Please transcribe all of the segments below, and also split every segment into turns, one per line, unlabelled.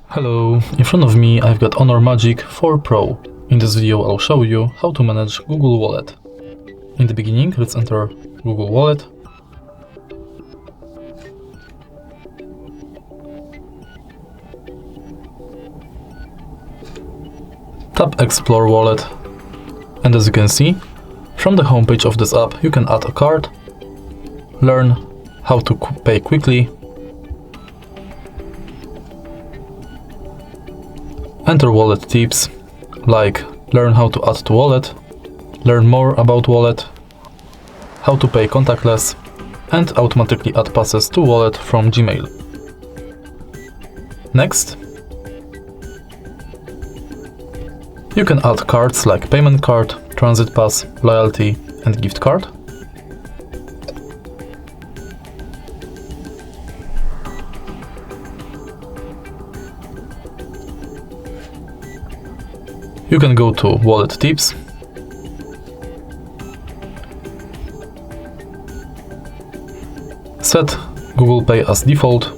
Hello, in front of me I've got Honor Magic 4 Pro. In this video I'll show you how to manage Google Wallet. In the beginning, let's enter Google Wallet. Tap Explore Wallet, and as you can see, from the homepage of this app you can add a card, learn how to pay quickly, enter wallet tips like learn how to add to wallet, learn more about wallet, how to pay contactless, and automatically add passes to wallet from Gmail. Next, you can add cards like payment card, transit pass, loyalty, and gift card. You can go to Wallet Tips, set Google Pay as default,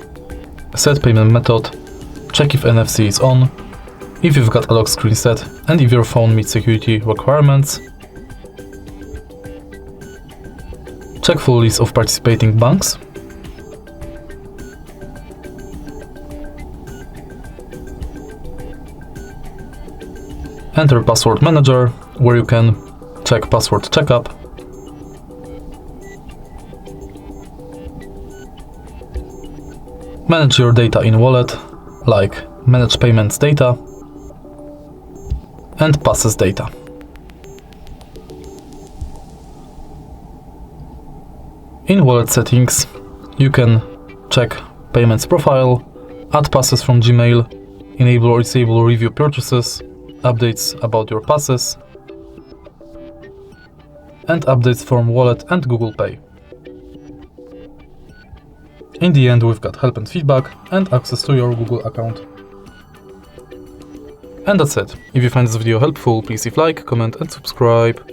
set payment method, check if NFC is on, if you've got a lock screen set, and if your phone meets security requirements. Check full list of participating banks. Enter Password Manager, where you can check password checkup. Manage your data in wallet, like manage payments data and passes data. In wallet settings, you can check payments profile, add passes from Gmail, enable or disable review purchases, updates about your passes, and updates from Wallet and Google Pay. In the end, we've got help and feedback and access to your Google account. And that's it. If you find this video helpful, please leave a like, comment and subscribe.